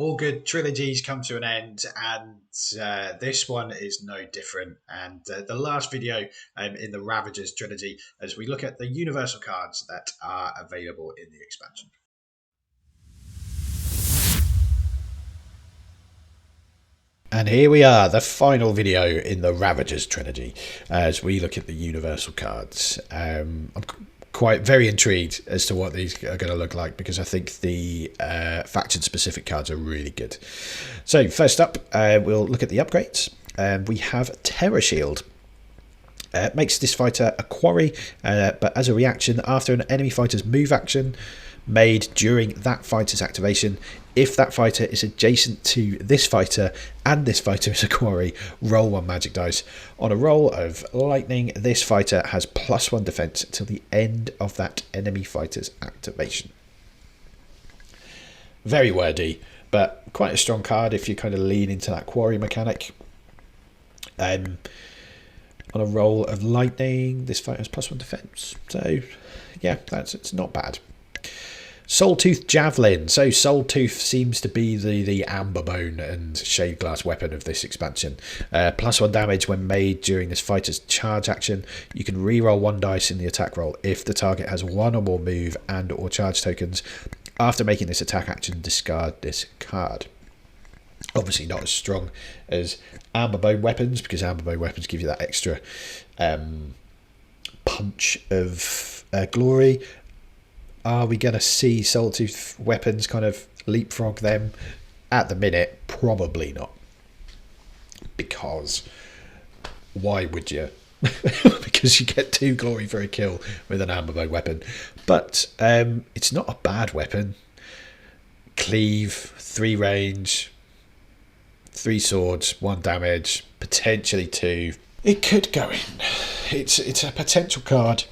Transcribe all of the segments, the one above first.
all good trilogies come to an end, and this one is no different. And the last video in the Ravagers trilogy, as we look at the universal cards that are available in the expansion. And here we are, the final video in the Ravagers trilogy, as we look at the universal cards. I'm very intrigued as to what these are going to look like, because I think the faction-specific cards are really good. So first up, we'll look at the upgrades. We have Terror Shield. Makes this fighter a quarry, but as a reaction, after an enemy fighter's move action made during that fighter's activation, if that fighter is adjacent to this fighter and this fighter is a quarry, roll 1 magic dice. On a roll of lightning, this fighter has +1 defense till the end of that enemy fighter's activation. Very wordy, but quite a strong card if you kind of lean into that quarry mechanic. On a roll of lightning, this fighter has +1 defense. So yeah, it's not bad. Soul Tooth Javelin. So Soul Tooth seems to be the amber bone and shade glass weapon of this expansion. +1 damage when made during this fighter's charge action. You can reroll 1 dice in the attack roll if the target has 1 or more move and or charge tokens. After making this attack action, discard this card. Obviously not as strong as amber bone weapons, because amber bone weapons give you that extra punch of glory. Are we going to see Soul Tooth weapons kind of leapfrog them? At the minute, probably not. Because why would you? Because you get 2 glory for a kill with an amber bone weapon. But it's not a bad weapon. Cleave, 3 range, 3 swords, 1 damage, potentially 2. It could go in. It's a potential card.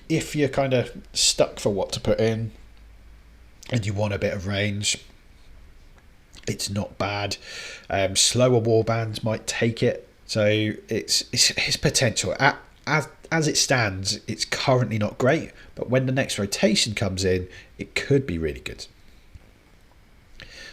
If you're kind of stuck for what to put in and you want a bit of range, it's not bad. Slower warbands might take it, so it's potential. As it stands, it's currently not great, but when the next rotation comes in, it could be really good.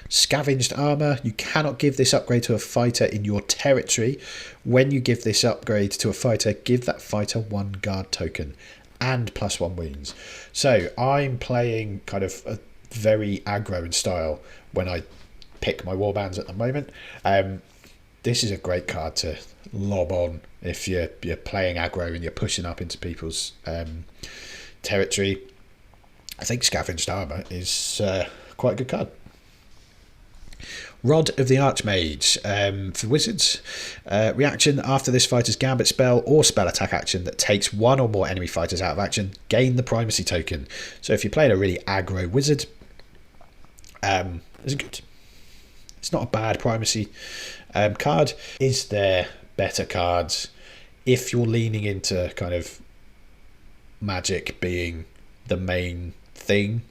Scavenged Armor. You cannot give this upgrade to a fighter in your territory. When you give this upgrade to a fighter, give that fighter 1 guard token and +1 wounds. So I'm playing kind of a very aggro in style when I pick my warbands at the moment. This is a great card to lob on if you're playing aggro and you're pushing up into people's territory. I think Scavenged Armor is quite a good card. Rod of the Archmage. For wizards, reaction after this fighter's gambit spell or spell attack action that takes 1 or more enemy fighters out of action, gain the primacy token. So if you're playing a really aggro wizard, it's good. It's not a bad primacy card. Is there better cards? If you're leaning into kind of magic being the main thing,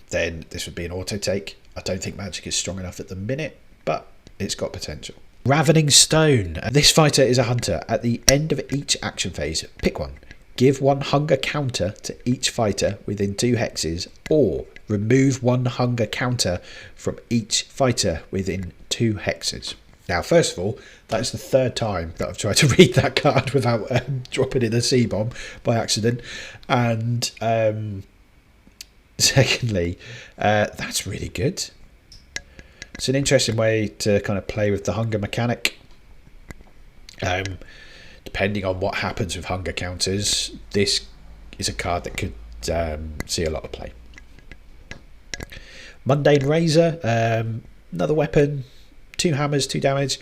then this would be an auto take. I don't think magic is strong enough at the minute, but it's got potential. Ravening Stone. This fighter is a hunter. At the end of each action phase, pick 1. Give 1 hunger counter to each fighter within 2 hexes, or remove 1 hunger counter from each fighter within 2 hexes. Now, first of all, that is the 3rd time that I've tried to read that card without dropping in a C-bomb by accident. And secondly, that's really good. It's an interesting way to kind of play with the hunger mechanic. Depending on what happens with hunger counters, this is a card that could see a lot of play. Mundane Razor, another weapon, 2 hammers, 2 damage.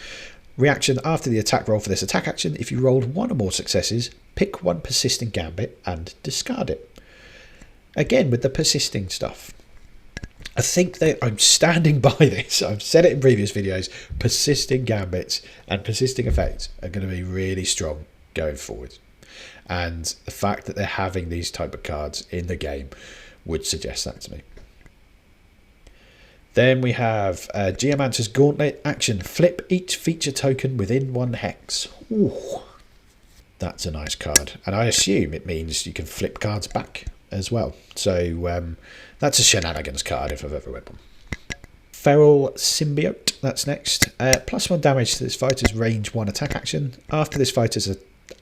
Reaction after the attack roll for this attack action, if you rolled 1 or more successes, pick 1 persisting gambit and discard it. Again, with the persisting stuff, I think that I'm standing by this. I've said it in previous videos. Persisting gambits and persisting effects are going to be really strong going forward. And the fact that they're having these type of cards in the game would suggest that to me. Then we have Geomancer's Gauntlet action. Flip each feature token within 1 hex. Ooh, that's a nice card. And I assume it means you can flip cards back as well. So that's a shenanigans card if I've ever read one. Feral Symbiote, that's next. +1 damage to this fighter's range 1 attack action. After this fighter's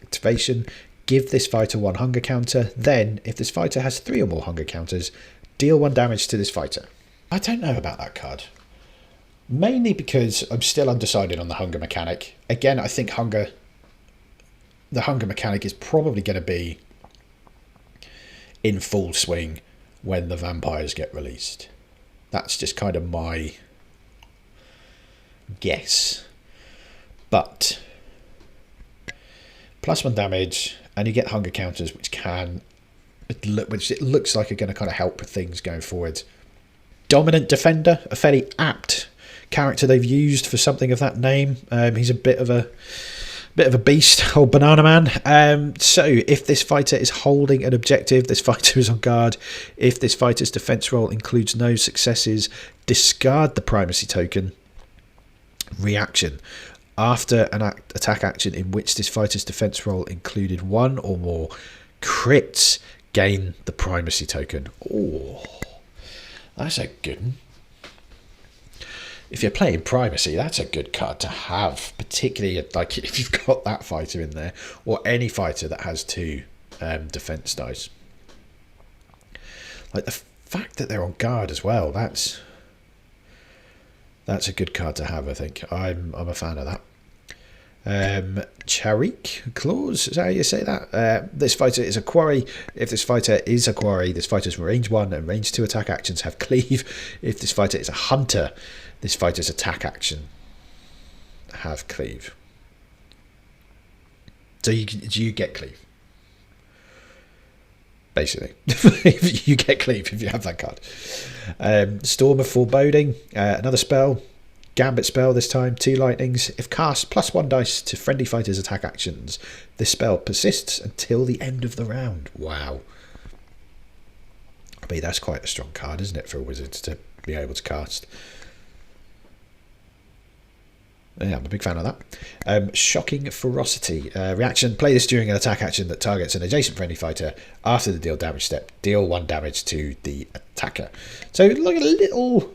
activation, give this fighter 1 hunger counter. Then, if this fighter has 3 or more hunger counters, deal 1 damage to this fighter. I don't know about that card. Mainly because I'm still undecided on the hunger mechanic. Again, I think the hunger mechanic is probably going to be in full swing when the vampires get released. That's just kind of my guess. But +1 damage, and you get hunger counters, which it looks like are going to kind of help with things going forward. Dominant Defender, a fairly apt character they've used for something of that name. He's a bit of a beast, old banana man. So if this fighter is holding an objective, this fighter is on guard. If this fighter's defense roll includes no successes, discard the primacy token. Reaction: after an attack action in which this fighter's defense roll included 1 or more crits, gain the primacy token. Oh, that's a good one. If you're playing primacy, that's a good card to have, particularly like if you've got that fighter in there, or any fighter that has 2 defense dice. Like the fact that they're on guard as well, that's a good card to have. I think I'm a fan of that. Charik Claws, is that how you say that? This fighter is a quarry. If this fighter is a quarry, this fighter's range 1 and range 2 attack actions have cleave. If this fighter is a hunter, this fighter's attack action have cleave. So you get cleave. Basically. You get cleave if you have that card. Storm of Foreboding, another spell. Gambit spell this time, 2 lightnings. If cast, +1 dice to friendly fighters' attack actions. This spell persists until the end of the round. Wow. I mean, that's quite a strong card, isn't it, for a wizard to be able to cast? Yeah, I'm a big fan of that. Shocking Ferocity. Reaction: play this during an attack action that targets an adjacent friendly fighter. After the deal damage step, deal 1 damage to the attacker. So look at a little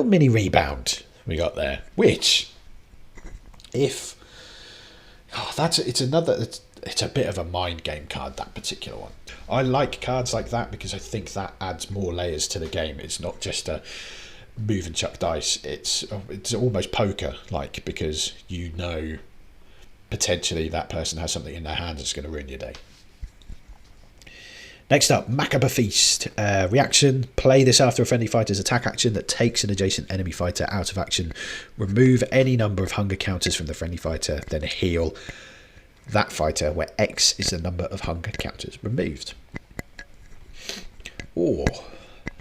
mini rebound we got there. Which, it's a bit of a mind game card, that particular one. I like cards like that because I think that adds more layers to the game. It's not just a move and chuck dice. It's almost poker like, because you know potentially that person has something in their hands that's going to ruin your day. Next up, Macabre Feast. Reaction: play this after a friendly fighter's attack action that takes an adjacent enemy fighter out of action. Remove any number of hunger counters from the friendly fighter, then heal that fighter, where X is the number of hunger counters removed. Oh,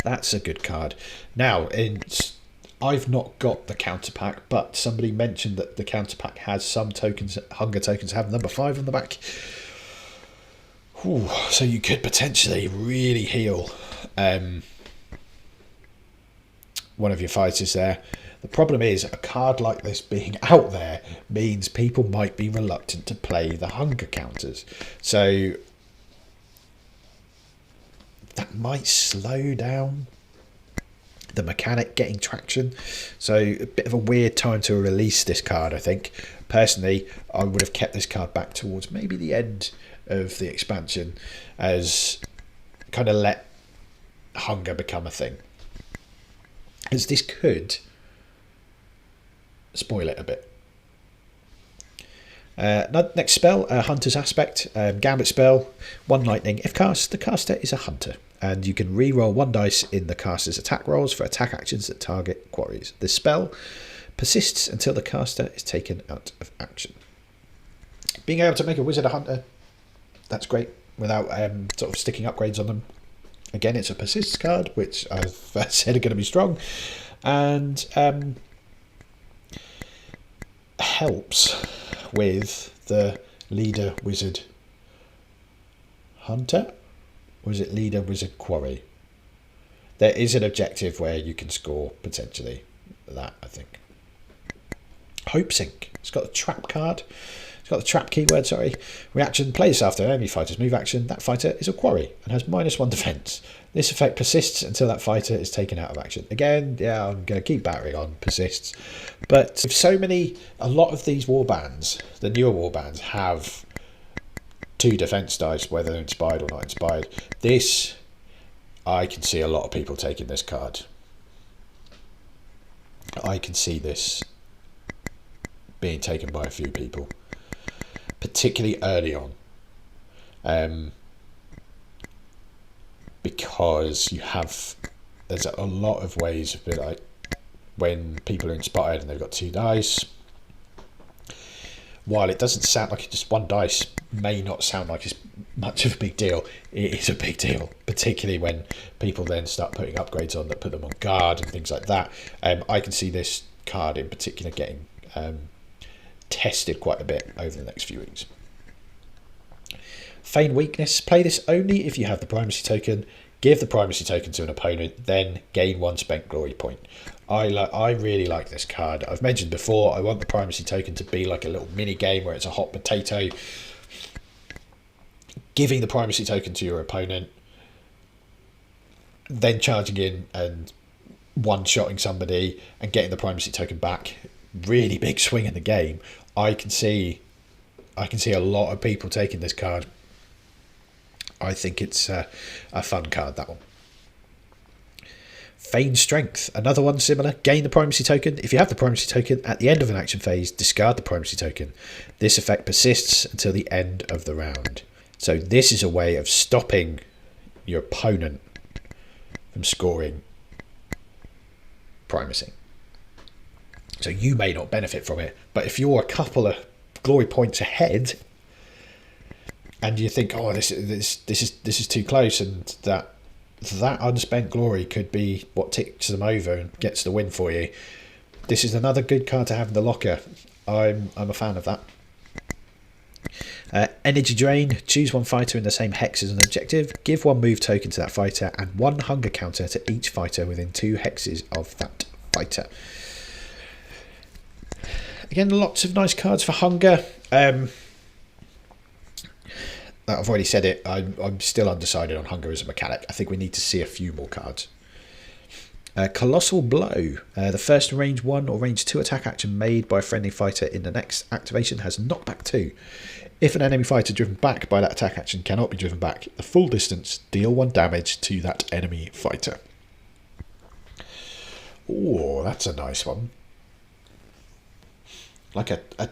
that's a good card. Now, I've not got the counter pack, but somebody mentioned that the counter pack has some tokens, hunger tokens have number 5 on the back. Ooh, so you could potentially really heal one of your fighters there. The problem is, a card like this being out there means people might be reluctant to play the hunger counters. So that might slow down the mechanic getting traction. So a bit of a weird time to release this card, I think. Personally, I would have kept this card back towards maybe the end of the expansion, as kind of let hunger become a thing, as this could spoil it a bit. Next spell, Hunter's Aspect. Gambit spell, 1 lightning. If cast, the caster is a hunter, and you can re-roll 1 dice in the caster's attack rolls for attack actions that target quarries. This spell persists until the caster is taken out of action. Being able to make a wizard a hunter, that's great, without sort of sticking upgrades on them. Again, it's a persist card, which I've said are going to be strong, and helps with the leader wizard hunter, or is it leader wizard quarry? There is an objective where you can score potentially that, I think. Hope Sink. It's got a trap card. It's got the trap keyword, sorry. Reaction, play this after an enemy fighter's move action. That fighter is a quarry and has -1 defense. This effect persists until that fighter is taken out of action. Again, yeah, I'm going to keep battering on persists. But if a lot of these warbands, the newer warbands, have 2 defense dice, whether they're inspired or not inspired. This, I can see a lot of people taking this card. I can see this being taken by a few people, particularly early on, because there's a lot of ways of like when people are inspired and they've got 2 dice. While it doesn't sound like just 1 dice may not sound like it's much of a big deal, it is a big deal, particularly when people then start putting upgrades on that put them on guard and things like that. I can see this card in particular getting tested quite a bit over the next few weeks. Feign Weakness. Play this only if you have the primacy token. Give the primacy token to an opponent, then gain 1 spent glory point. I really like this card. I've mentioned before, I want the primacy token to be like a little mini game where it's a hot potato. Giving the primacy token to your opponent, then charging in and one-shotting somebody and getting the primacy token back. Really big swing in the game. I can see a lot of people taking this card. I think it's a fun card, that one. Feign Strength, another one similar. Gain the primacy token. If you have the primacy token at the end of an action phase, discard the primacy token. This effect persists until the end of the round. So this is a way of stopping your opponent from scoring primacy. So you may not benefit from it, but if you're a couple of glory points ahead and you think, oh, this is too close, and that unspent glory could be what ticks them over and gets the win for you, this is another good card to have in the locker. I'm a fan of that. Energy Drain. Choose 1 fighter in the same hex as an objective. Give 1 move token to that fighter and 1 hunger counter to each fighter within 2 hexes of that fighter. Again, lots of nice cards for hunger. I've already said it. I'm still undecided on hunger as a mechanic. I think we need to see a few more cards. Colossal Blow. The first range 1 or range 2 attack action made by a friendly fighter in the next activation has knockback 2. If an enemy fighter driven back by that attack action cannot be driven back the full distance, deal 1 damage to that enemy fighter. Oh, that's a nice one. Like a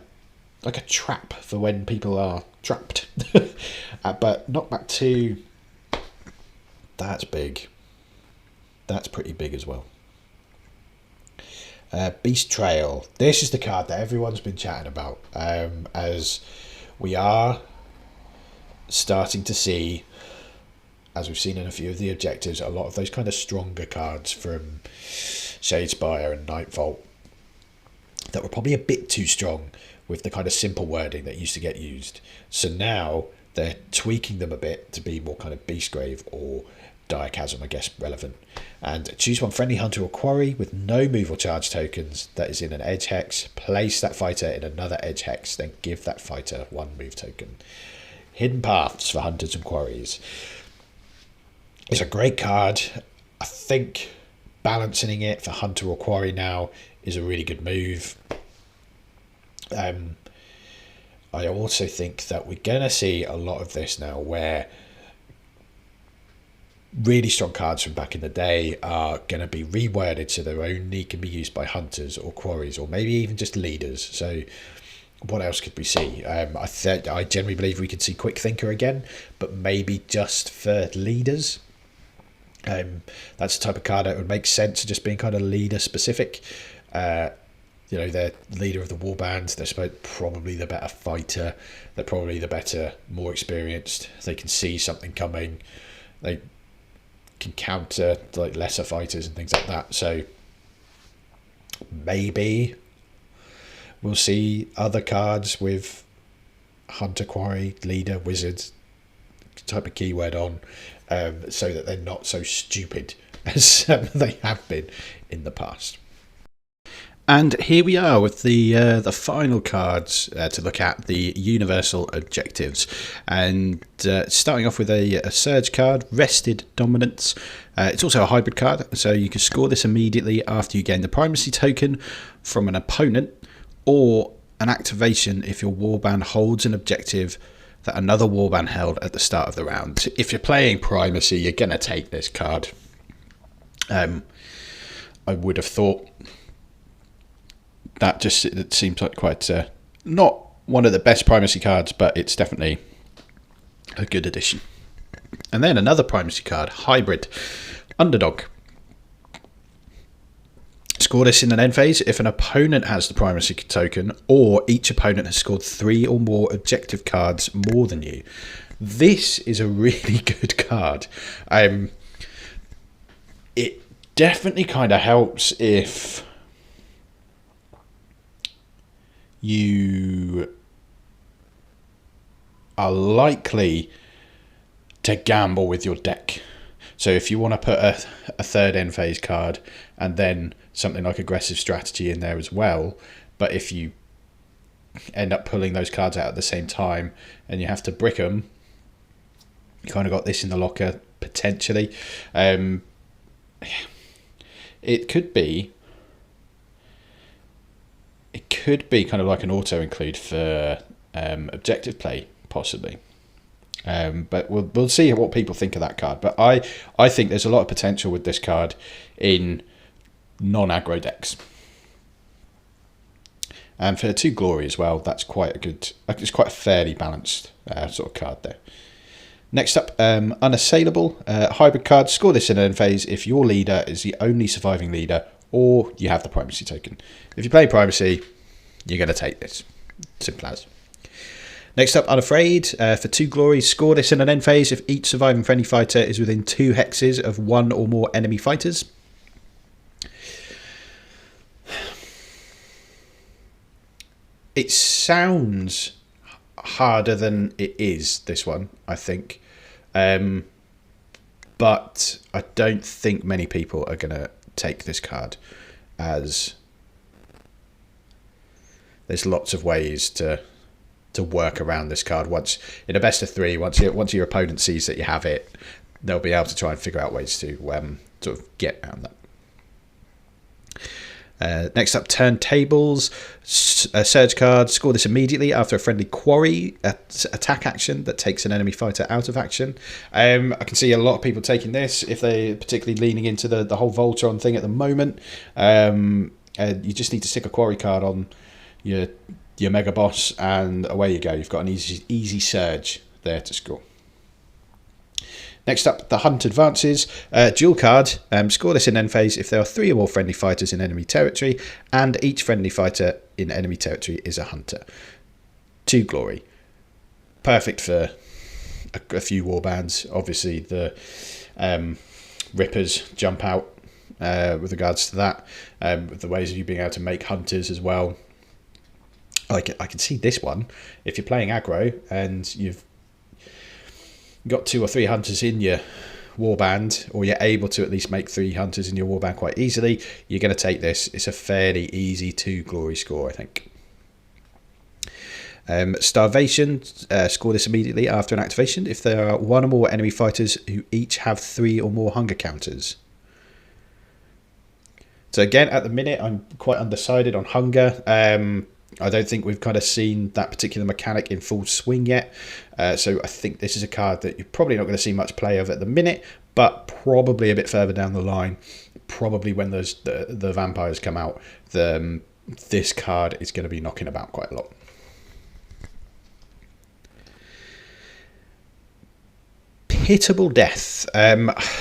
trap for when people are trapped. But knockback 2, that's big. That's pretty big as well. Beast Trail. This is the card that everyone's been chatting about, as we are starting to see, as we've seen in a few of the objectives, a lot of those kind of stronger cards from Shadespire and Nightvault that were probably a bit too strong with the kind of simple wording that used to get used. So now they're tweaking them a bit to be more kind of Beastgrave or Direchasm, I guess, relevant. And choose 1 friendly hunter or quarry with no move or charge tokens that is in an edge hex. Place that fighter in another edge hex, then give that fighter 1 move token. Hidden Paths for hunters and quarries. It's a great card. I think balancing it for hunter or quarry now is a really good move. I also think that we're going to see a lot of this now where really strong cards from back in the day are going to be reworded so they only can be used by hunters or quarries or maybe even just leaders. So what else could we see? I generally believe we could see Quick Thinker again, but maybe just for leaders. That's the type of card that would make sense, just being kind of leader specific. You know, they're leader of the warband. They're probably the better fighter. They're probably the better, more experienced. They can see something coming. They can counter like lesser fighters and things like that. So maybe we'll see other cards with hunter, quarry, leader, wizard type of keyword on, so that they're not so stupid as they have been in the past. And here we are with the final cards to look at, the universal objectives. And starting off with a Surge card, Rested Dominance. It's also a hybrid card, so you can score this immediately after you gain the primacy token from an opponent, or an activation if your warband holds an objective that another warband held at the start of the round. If you're playing primacy, you're going to take this card. I would have thought that it seems like quite not one of the best primacy cards, but it's definitely a good addition. And then another primacy card, Hybrid Underdog. Score this in an end phase if an opponent has the primacy token, or each opponent has scored 3 or more objective cards more than you. This is a really good card. It definitely kind of helps if you are likely to gamble with your deck. So if you want to put a third end phase card and then something like Aggressive Strategy in there as well, but if you end up pulling those cards out at the same time and you have to brick them, you kind of got this in the locker potentially. It could be kind of like an auto include for objective play, possibly. But we'll see what people think of that card. But I think there's a lot of potential with this card in non-aggro decks. And for 2 glory as well, that's quite a good, it's quite a fairly balanced sort of card there. Next up, Unassailable, hybrid card. Score this in an end phase if your leader is the only surviving leader, or you have the primacy token. If you play primacy, you're going to take this. Simple as. Next up, Unafraid, for 2 glory. Score this in an end phase if each surviving friendly fighter is within 2 hexes of 1 or more enemy fighters. It sounds harder than it is, this one, I think. But I don't think many people are going to take this card, as there's lots of ways to work around this card. Once in a best of 3, once your opponent sees that you have it, they'll be able to try and figure out ways to sort of get around that. Next up, Turntables, a Surge card. Score this immediately after a friendly quarry attack action that takes an enemy fighter out of action. I can see a lot of people taking this if they're particularly leaning into the whole Voltron thing at the moment. You just need to stick a quarry card on your Mega Boss, and away you go. You've got an easy Surge there to score. Next up, the Hunt advances. Dual card. Score this in end phase if there are 3 or more friendly fighters in enemy territory, and each friendly fighter in enemy territory is a hunter. 2 glory. Perfect for a few warbands. Obviously, the Rippers jump out with regards to that. With the ways of you being able to make hunters as well. I can see this one. If you're playing aggro and you've got 2 or 3 hunters in your warband, or you're able to at least make 3 hunters in your warband quite easily, you're going to take this. It's a fairly easy 2 glory score, I think. Starvation, score this immediately after an activation if there are 1 or more enemy fighters who each have 3 or more hunger counters. So again, at the minute, I'm quite undecided on hunger. I don't think we've kind of seen that particular mechanic in full swing yet. So I think this is a card that you're probably not going to see much play of at the minute, but probably a bit further down the line, probably when the vampires come out, this card is going to be knocking about quite a lot. Hittable Death.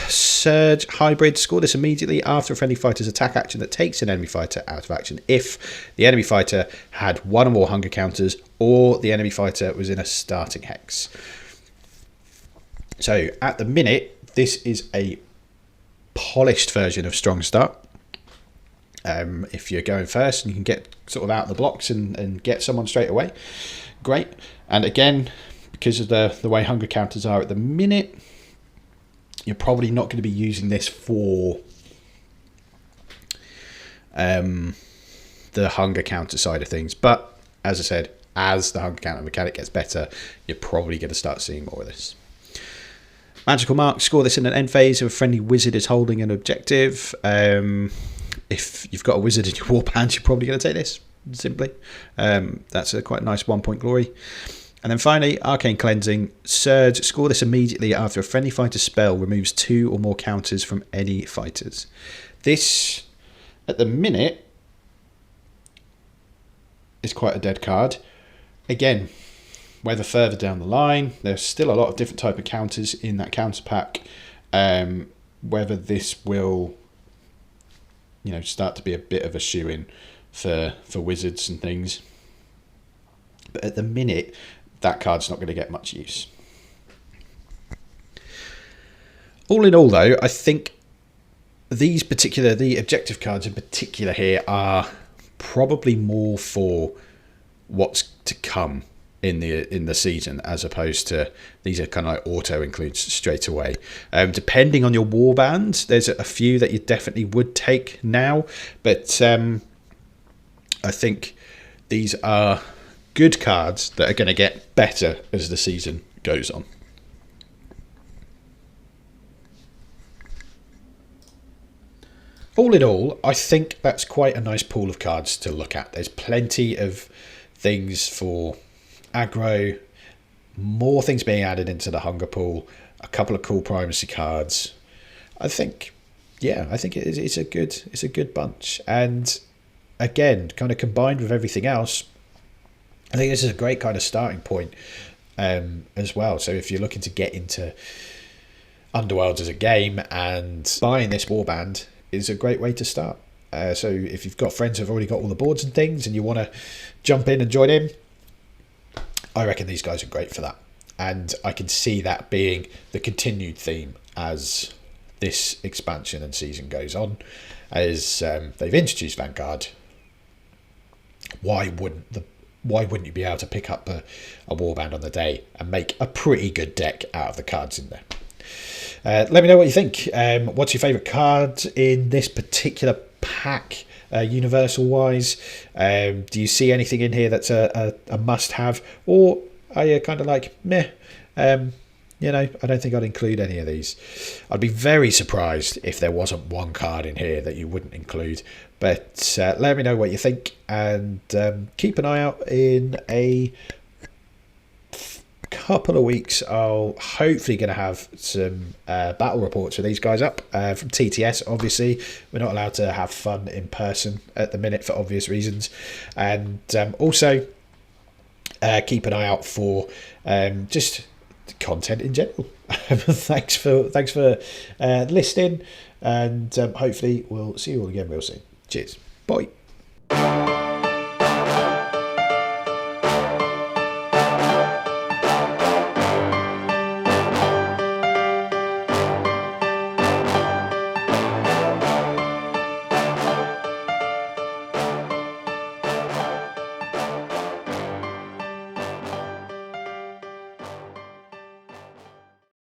Surge hybrid. Score this immediately after a friendly fighter's attack action that takes an enemy fighter out of action if the enemy fighter had 1 or more hunger counters, or the enemy fighter was in a starting hex. So at the minute, this is a polished version of Strong Start. If you're going first and you can get sort of out of the blocks and get someone straight away, great. And again, because of the way hunger counters are at the minute, you're probably not going to be using this for the hunger counter side of things. But as I said, as the hunger counter mechanic gets better, you're probably going to start seeing more of this. Magical mark, score this in an end phase if a friendly wizard is holding an objective. If you've got a wizard in your warband, you're probably going to take this, simply. That's a quite nice 1 point glory. And then finally, Arcane Cleansing. Surge, score this immediately after a friendly fighter spell removes 2 or more counters from any fighters. This, at the minute, is quite a dead card. Again, whether further down the line, there's still a lot of different type of counters in that counter pack. Whether this will, start to be a bit of a shoe-in for wizards and things. But at the minute, that card's not going to get much use. All in all, though, I think the objective cards in particular here are probably more for what's to come in the season, as opposed to these are kind of like auto includes straight away. Depending on your warband, there's a few that you definitely would take now, but I think these are good cards that are going to get better as the season goes on. All in all, I think that's quite a nice pool of cards to look at. There's plenty of things for aggro, more things being added into the hunger pool, a couple of cool primacy cards. I think it's a good bunch. And again, kind of combined with everything else, I think this is a great kind of starting point as well. So if you're looking to get into Underworlds as a game, and buying this warband is a great way to start. So if you've got friends who've already got all the boards and things and you want to jump in and join in, I reckon these guys are great for that. And I can see that being the continued theme as this expansion and season goes on. As they've introduced Vanguard, why wouldn't you be able to pick up a warband on the day and make a pretty good deck out of the cards in there? Let me know what you think. What's your favourite card in this particular pack, universal wise? Do you see anything in here that's a must have, or are you kind of like meh? I don't think I'd include any of these. I'd be very surprised if there wasn't one card in here that you wouldn't include. But let me know what you think, and keep an eye out. In a couple of weeks, I'll hopefully going to have some battle reports for these guys up from TTS. Obviously, we're not allowed to have fun in person at the minute for obvious reasons, and also keep an eye out for just content in general. Thanks for listening, and hopefully we'll see you all again real soon. Cheers. Bye.